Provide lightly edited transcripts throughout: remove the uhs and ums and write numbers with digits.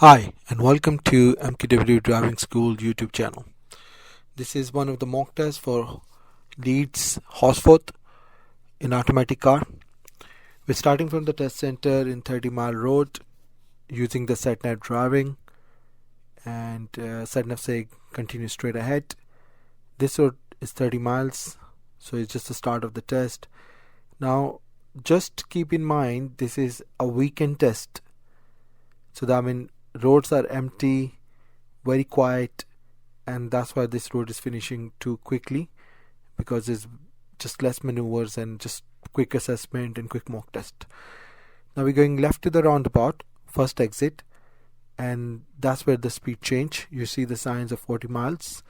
Hi, and welcome to MQW Driving School YouTube channel. This is one of the mock tests for Leeds Horsforth in automatic car. We're starting from the test center in 30 Mile Road using the SatNav driving, and SatNav say continue straight ahead. This road is 30 miles, so it's just the start of the test. Now, just keep in mind this is a weekend test, so that roads are empty, very quiet, and that's why this road is finishing too quickly, because there's just less maneuvers and just quick assessment and quick mock test. Now we're going left to the roundabout, first exit, and that's where the speed change. You see the signs of 40 miles,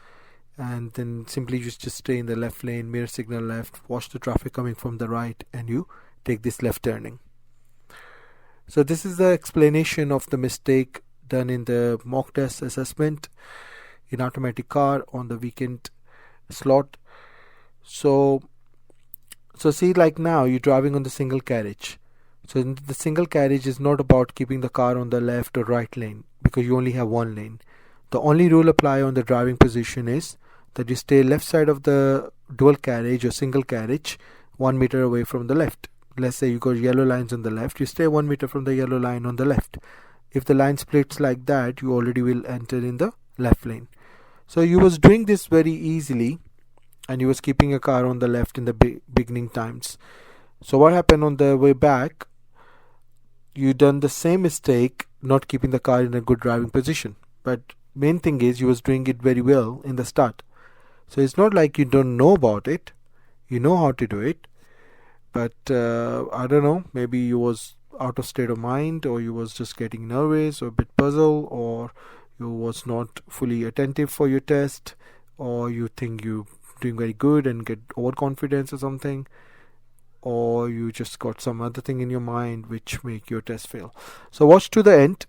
and then simply you just stay in the left lane, mirror signal left, watch the traffic coming from the right, and you take this left turning. So this is the explanation of the mistake done in the mock test assessment in automatic car on the weekend slot. So see, like now you're driving on the single carriage. So the single carriage is not about keeping the car on the left or right lane, because you only have one lane. The only rule apply on the driving position is that you stay left side of the dual carriage or single carriage 1 meter away from the left. Let's say you got yellow lines on the left, you stay 1 meter from the yellow line on the left. If the line splits like that, you already will enter in the left lane. So you was doing this very easily, and you was keeping a car on the left in the beginning times. So what happened on the way back, you done the same mistake, not keeping the car in a good driving position. But main thing is you was doing it very well in the start. So it's not like you don't know about it, you know how to do it. But I don't know, maybe you was out of state of mind, or you was just getting nervous or a bit puzzled, or you was not fully attentive for your test, or you think you doing very good and get overconfidence or something, or you just got some other thing in your mind which make your test fail. So watch to the end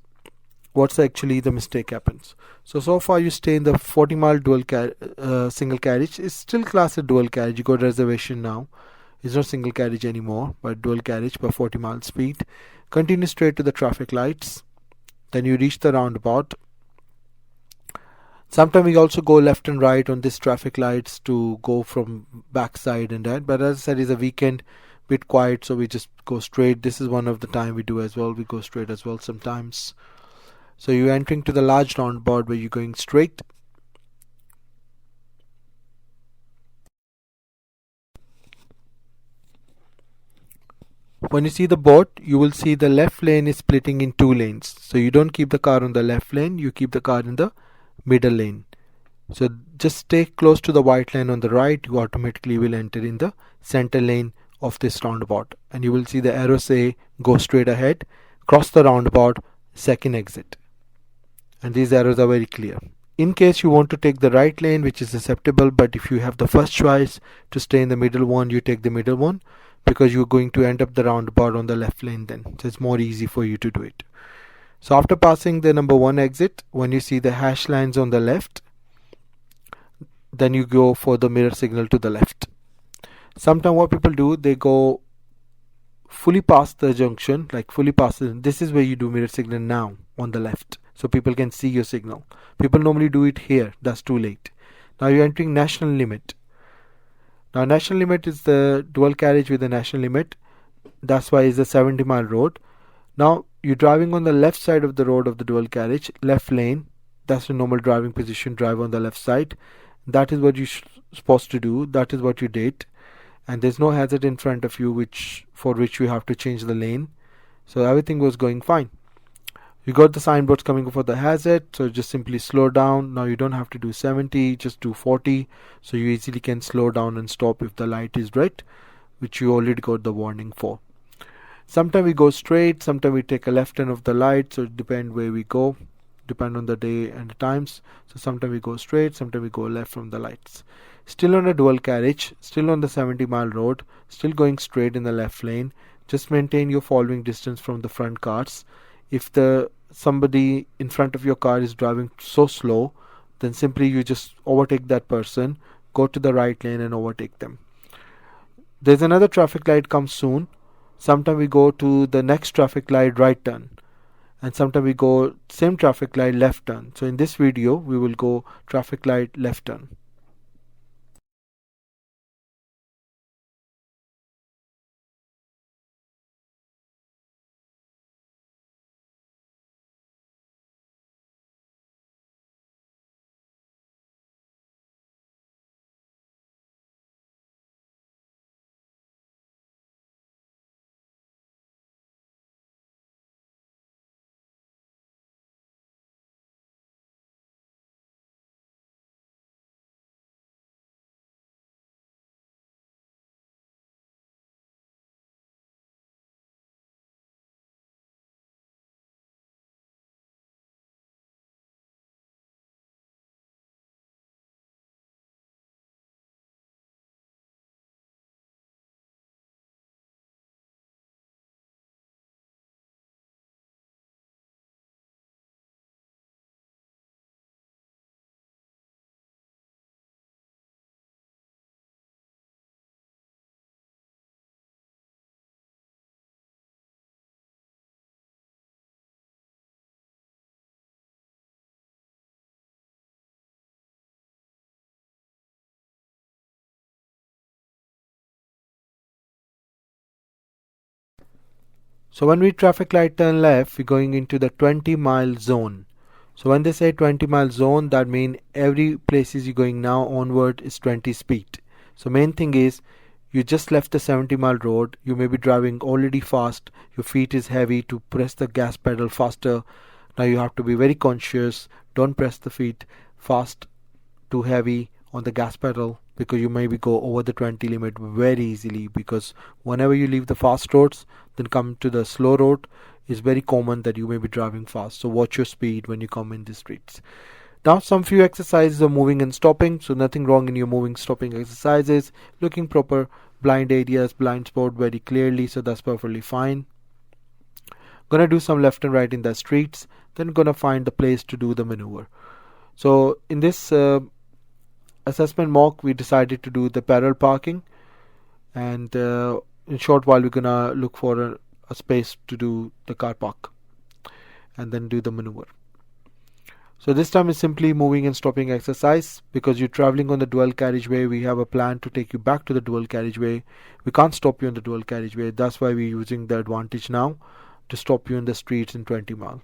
what's actually the mistake happens. So far you stay in the 40 mile dual single carriage. It's still classed as dual carriage. You got reservation now. It's not single carriage anymore, but dual carriage by 40 mile speed. Continue straight to the traffic lights. Then you reach the roundabout. Sometimes we also go left and right on this traffic lights to go from backside and that. But as I said, it's a weekend, bit quiet, so we just go straight. This is one of the time we do as well. We go straight as well sometimes. So you're entering to the large roundabout where you're going straight. When you see the board, you will see the left lane is splitting in two lanes. So you don't keep the car on the left lane, you keep the car in the middle lane. So just stay close to the white line on the right, you automatically will enter in the center lane of this roundabout. And you will see the arrow say go straight ahead, cross the roundabout, second exit. And these arrows are very clear. In case you want to take the right lane, which is acceptable, but if you have the first choice to stay in the middle one, you take the middle one, because you're going to end up the roundabout on the left lane then. So it's more easy for you to do it. So after passing the number 1 exit, when you see the hash lines on the left, then you go for the mirror signal to the left. Sometimes what people do, they go fully past the junction, like fully past it. This is where you do mirror signal now on the left, so people can see your signal. People normally do it here, that's too late. Now you're entering national limit. Now national limit is the dual carriage with the national limit. That's why it's a 70 mile road. Now you're driving on the left side of the road of the dual carriage, left lane. That's the normal driving position, drive on the left side. That is what you're supposed to do. That is what you did. And there's no hazard in front of you for which you have to change the lane. So everything was going fine. You got the signboards coming for the hazard, so just simply slow down. Now you don't have to do 70, just do 40, so you easily can slow down and stop if the light is red, which you already got the warning for. Sometimes we go straight, sometimes we take a left turn of the light, so it depends where we go, depend on the day and the times. So sometimes we go straight, sometimes we go left from the lights. Still on a dual carriage, still on the 70 mile road, still going straight in the left lane. Just maintain your following distance from the front cars. If somebody in front of your car is driving so slow, then simply you just overtake that person, go to the right lane and overtake them. There's another traffic light comes soon. Sometimes we go to the next traffic light, right turn. and sometimes we go same traffic light left turn. So in this video we will go traffic light left turn. So when we traffic light turn left, we're going into the 20-mile zone. So when they say 20-mile zone, that means every places you're going now onward is 20 speed. So main thing is you just left the 70-mile road. You may be driving already fast. Your feet is heavy to press the gas pedal faster. Now you have to be very conscious. Don't press the feet fast too heavy on the gas pedal, because you maybe go over the 20 limit very easily, because whenever you leave the fast roads then come to the slow road, it's very common that you may be driving fast. So watch your speed when you come in the streets. Now some few exercises are moving and stopping, so nothing wrong in your moving stopping exercises. Looking proper blind areas, blind spot very clearly, so that's perfectly fine. Gonna do some left and right in the streets, then gonna find the place to do the maneuver. So in this assessment mock, we decided to do the parallel parking, and in short while we're gonna look for a space to do the car park and then do the maneuver. So this time is simply moving and stopping exercise. Because you're traveling on the dual carriageway, we have a plan to take you back to the dual carriageway. We can't stop you on the dual carriageway. That's why we're using the advantage now to stop you in the streets in 20 mile.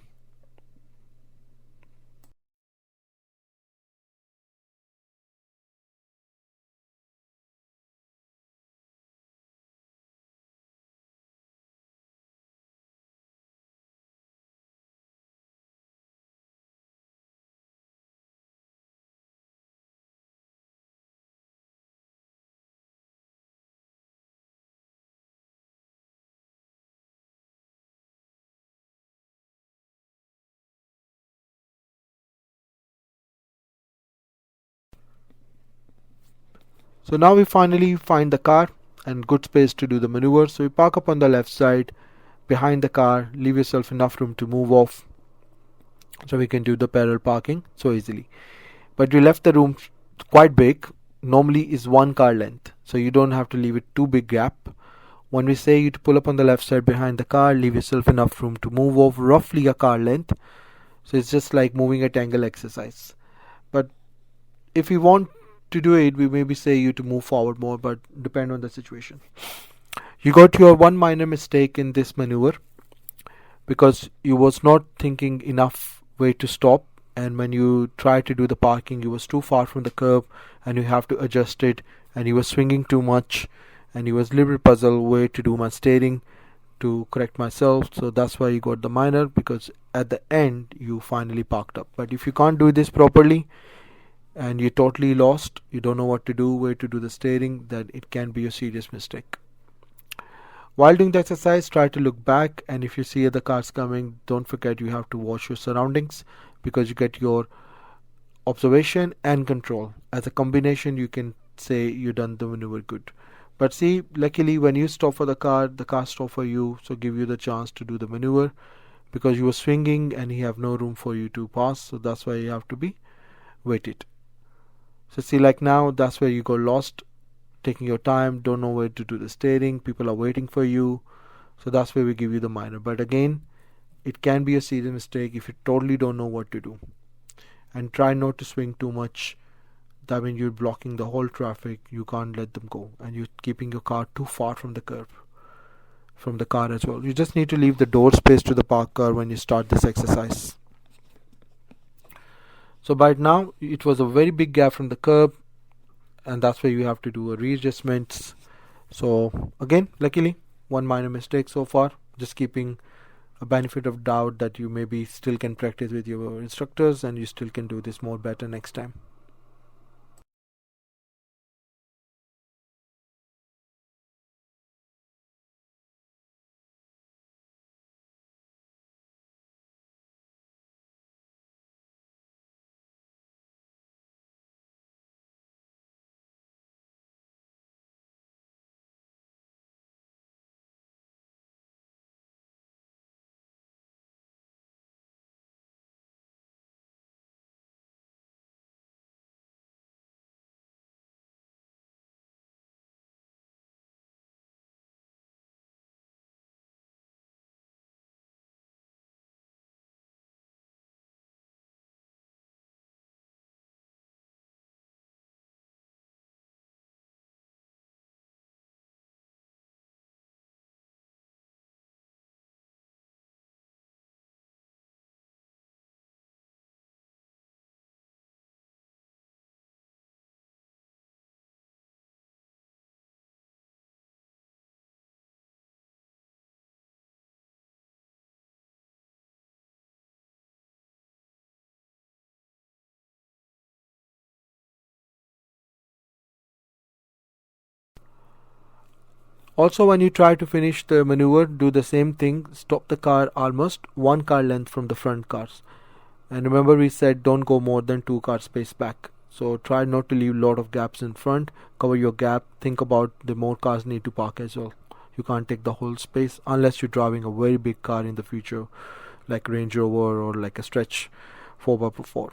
So now we finally find the car and good space to do the maneuver. So we park up on the left side behind the car, leave yourself enough room to move off, so we can do the parallel parking so easily. But we left the room quite big. Normally is one car length, so you don't have to leave it too big gap. When we say you to pull up on the left side behind the car, leave yourself enough room to move off roughly a car length. So it's just like moving a tangle exercise. But if you want to do it, we maybe say you to move forward more, but depend on the situation. You got your one minor mistake in this maneuver, because you was not thinking enough way to stop, and when you try to do the parking you was too far from the curb and you have to adjust it, and you was swinging too much, and you was a little bit puzzled way to do my steering to correct myself. So that's why you got the minor, because at the end you finally parked up. But if you can't do this properly and you're totally lost, you don't know what to do, where to do the steering, then it can be a serious mistake. While doing the exercise, try to look back, and if you see other cars coming, don't forget you have to watch your surroundings, because you get your observation and control. As a combination, you can say you done the maneuver good. But see, luckily when you stop for the car stops for you, so give you the chance to do the maneuver, because you were swinging and he have no room for you to pass, so that's why you have to be waited. So see, like now, that's where you got lost, taking your time, don't know where to do the steering, people are waiting for you, so that's where we give you the minor. But again, It can be a serious mistake if you totally don't know what to do. And try not to swing too much. That means you're blocking the whole traffic. You can't let them go, and you're keeping your car too far from the curb, from the car as well. You just need to leave the door space to the parked car when you start this exercise. So by now it was a very big gap from the curb, and that's where you have to do a readjustments. So again, luckily, one minor mistake so far. Just keeping a benefit of doubt that you maybe still can practice with your instructors, and you still can do this more better next time. Also, when you try to finish the maneuver, do the same thing. Stop the car almost one car length from the front cars. And remember, we said don't go more than 2 car space back. So try not to leave a lot of gaps in front. Cover your gap. Think about the more cars need to park as well. You can't take the whole space unless you're driving a very big car in the future, like Range Rover or like a stretch 4x4.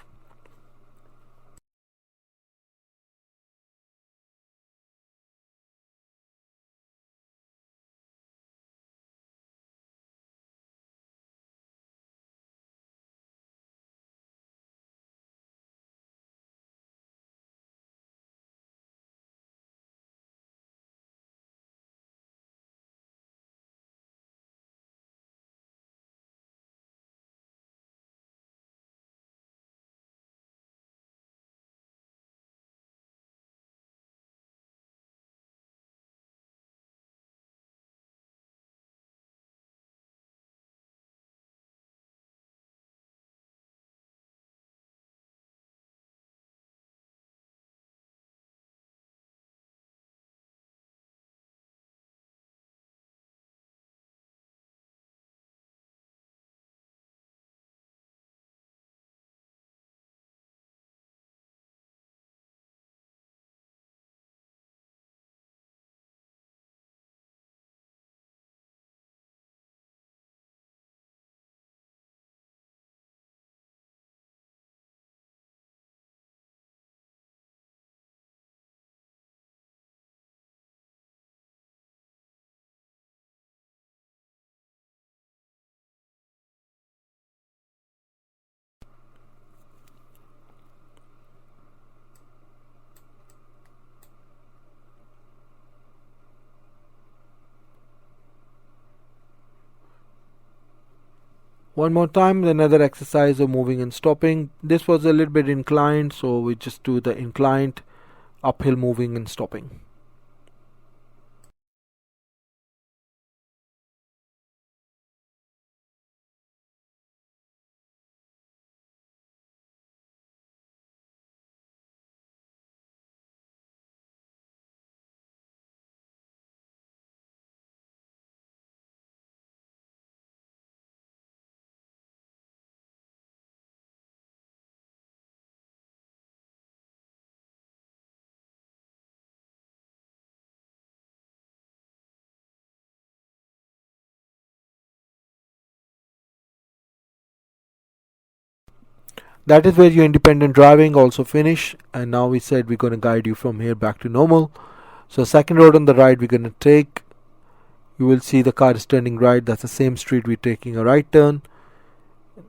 One more time, another exercise of moving and stopping. This was a little bit inclined, so we just do the inclined uphill moving and stopping. That is where your independent driving also finish, and now we said we're going to guide you from here back to normal. So second road on the right we're going to take. You will see the car is turning right. That's the same street we're taking a right turn.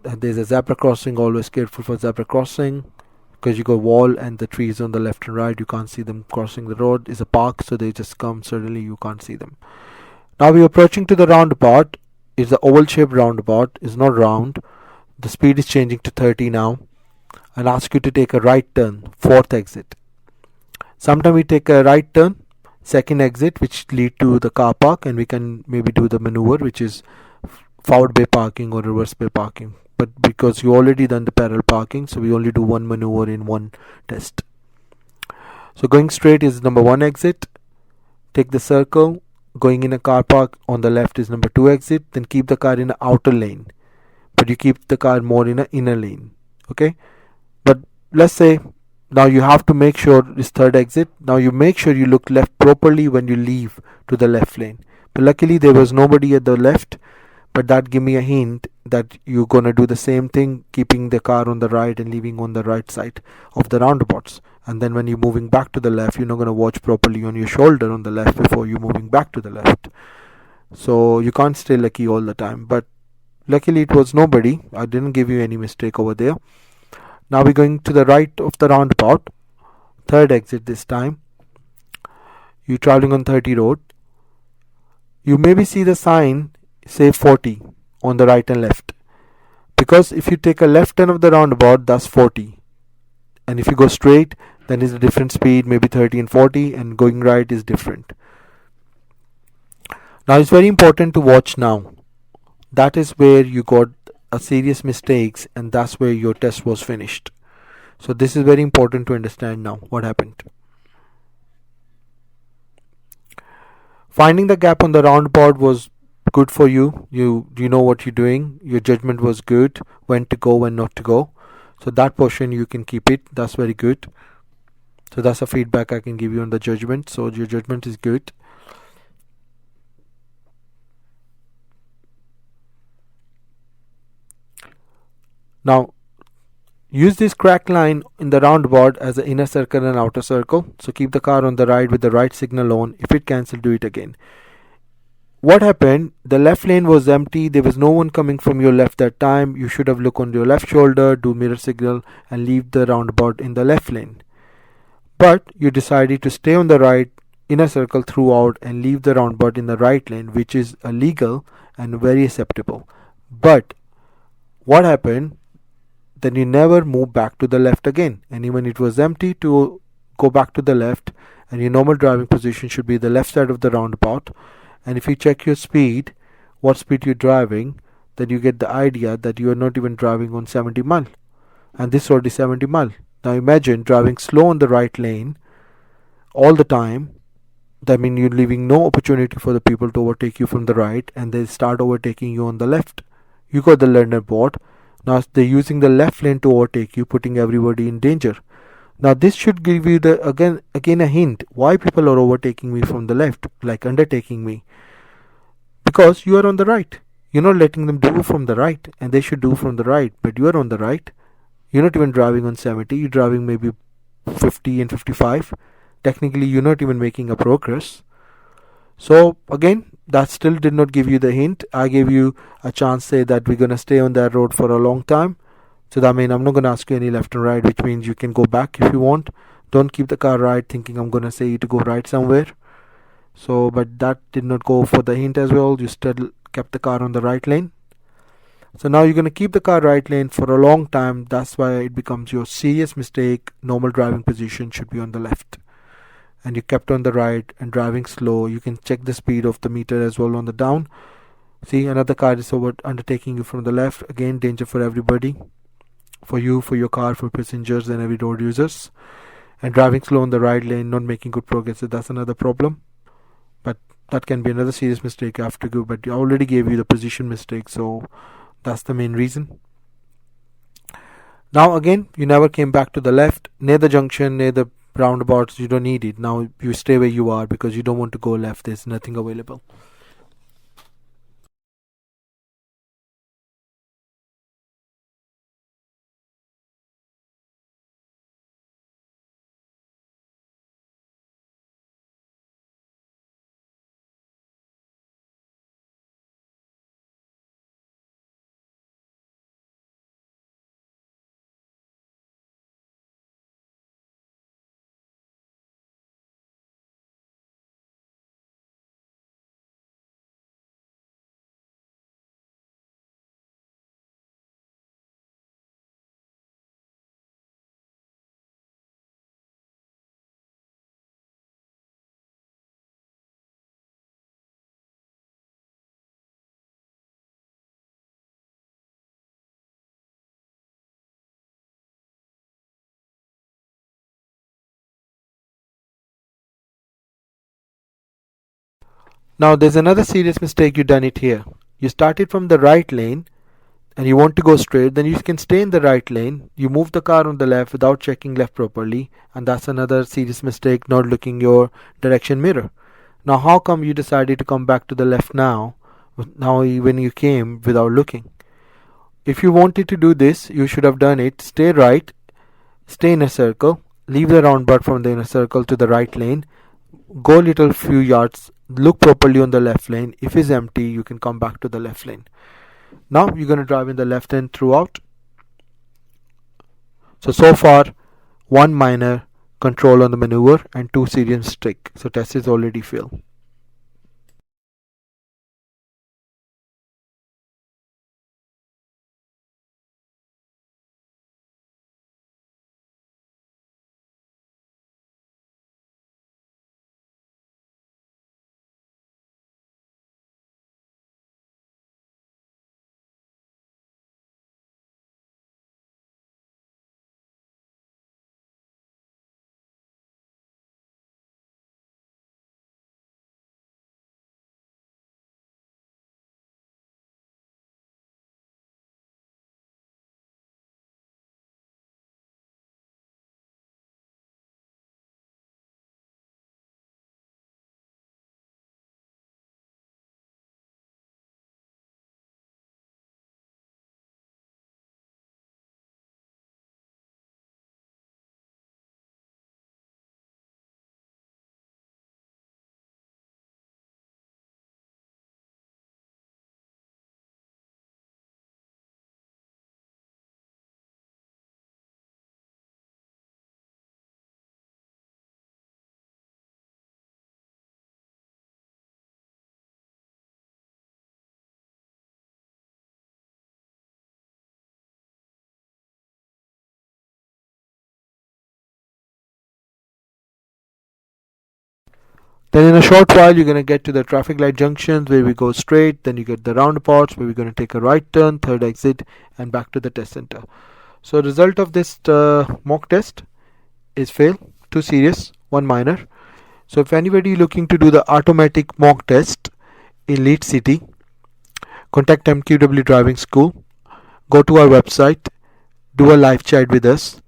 There's a zebra crossing, always careful for zebra crossing, because you got wall and the trees on the left and right, you can't see them crossing the road. Is a park, so they just come suddenly, you can't see them. Now we're approaching to the roundabout. It's the oval shaped roundabout, it's not round. The speed is changing to 30 now, and ask you to take a right turn, fourth exit. Sometimes we take a right turn, second exit, which lead to the car park, and we can maybe do the maneuver, which is forward bay parking or reverse bay parking. But because you already done the parallel parking, so we only do one maneuver in one test. So going straight is number one exit. Take the circle. Going in a car park on the left is number two exit. Then keep the car in the outer lane, but you keep the car more in a inner lane. Okay. But let's say now you have to make sure this third exit. Now you make sure you look left properly when you leave to the left lane. But luckily there was nobody at the left, but that give me a hint that you're gonna do the same thing, keeping the car on the right and leaving on the right side of the roundabouts. And then when you're moving back to the left, you're not gonna watch properly on your shoulder on the left before you're moving back to the left. So you can't stay lucky all the time. But luckily it was nobody. I didn't give you any mistake over there. Now we're going to the right of the roundabout, third exit this time. You're traveling on 30 road. You maybe see the sign say 40 on the right and left. Because if you take a left turn of the roundabout, that's 40. And if you go straight, then it's a different speed, maybe 30 and 40, and going right is different. Now it's very important to watch now. That is where you got a serious mistakes, and that's where your test was finished. So this is very important to understand now what happened. Finding the gap on the roundabout was good for you. You know what you're doing. Your judgment was good, when to go, when not to go. So that portion you can keep it. That's very good. So that's a feedback I can give you on the judgment. So your judgment is good. Now use this crack line in the roundabout as an inner circle and outer circle. So keep the car on the right with the right signal on. If it cancels, do it again. What happened? The left lane was empty. There was no one coming from your left that time. You should have looked on your left shoulder, do mirror signal, and leave the roundabout in the left lane. But you decided to stay on the right inner circle throughout and leave the roundabout in the right lane, which is illegal and very acceptable. But what happened? Then you never move back to the left again. And even it was empty to go back to the left, and your normal driving position should be the left side of the roundabout. And if you check your speed, what speed you're driving, then you get the idea that you are not even driving on 70 mile. And this road is 70 mile. Now imagine driving slow on the right lane all the time. That means you're leaving no opportunity for the people to overtake you from the right, and they start overtaking you on the left. You got the learner board. Now they're using the left lane to overtake you, putting everybody in danger. Now this should give you the again a hint why people are overtaking me from the left, like undertaking me. Because you are on the right. You're not letting them do from the right, and they should do from the right, but you are on the right. You're not even driving on 70, you're driving maybe 50 and 55. Technically you're not even making a progress. So again, that still did not give you the hint. I gave you a chance say that we're gonna stay on that road for a long time. So that means I'm not gonna ask you any left and right, which means you can go back if you want. Don't keep the car right thinking I'm gonna say you to go right somewhere. So but that did not go for the hint as well. You still kept the car on the right lane. So now you're gonna keep the car right lane for a long time. That's why it becomes your serious mistake. Normal driving position should be on the left, and you kept on the right and driving slow. You can check the speed of the meter as well on the down. See, another car is undertaking you from the left. Again, danger for everybody, for you, for your car, for passengers and every road users. And driving slow on the right lane, not making good progress, so that's another problem. But that can be another serious mistake you have to go. But I already gave you the position mistake, so that's the main reason. Now again, you never came back to the left, near the junction, near the roundabouts. You don't need it. Now you stay where you are because you don't want to go left. There's nothing available. Now there's another serious mistake you done it here. You started from the right lane and you want to go straight, then you can stay in the right lane. You move the car on the left without checking left properly, and that's another serious mistake, not looking your direction mirror. Now how come you decided to come back to the left now when you came without looking? If you wanted to do this, you should have done it. Stay right, stay in a circle, leave the roundabout from the inner circle to the right lane, go little few yards, look properly on the left lane. If it's empty, you can come back to the left lane. Now you're going to drive in the left lane throughout. So far, one minor control on the maneuver and two serious mistake. So test is already failed. Then in a short while you're going to get to the traffic light junctions where we go straight, then you get the roundabouts where we're going to take a right turn, third exit, and back to the test center. So result of this mock test is fail, 2 serious, 1 minor. So if anybody looking to do the automatic mock test in Leeds City, contact MQW Driving School, go to our website, do a live chat with us.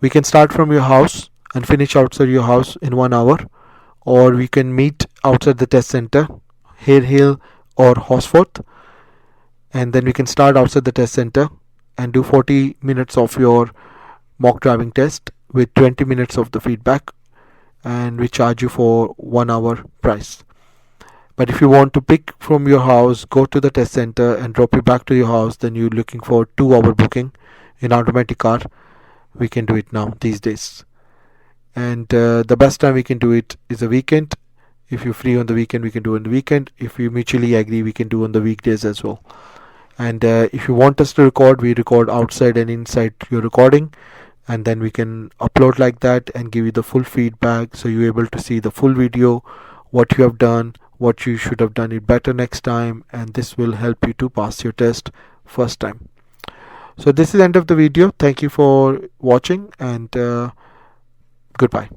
We can start from your house and finish outside your house in 1 hour, or we can meet outside the test center, Hare Hill or Horsforth, and then we can start outside the test center and do 40 minutes of your mock driving test with 20 minutes of the feedback, and we charge you for 1 hour price. But if you want to pick from your house, go to the test center and drop you back to your house, then you're looking for 2 hour booking in automatic car. We can do it now these days. And the best time we can do it is a weekend. If you're free on the weekend, we can do on the weekend. If we mutually agree, we can do on the weekdays as well. And if you want us to record, we record outside and inside your recording, and then we can upload like that and give you the full feedback, so you're able to see the full video, what you have done, what you should have done it better next time, and this will help you to pass your test first time. So this is the end of the video. Thank you for watching, and goodbye.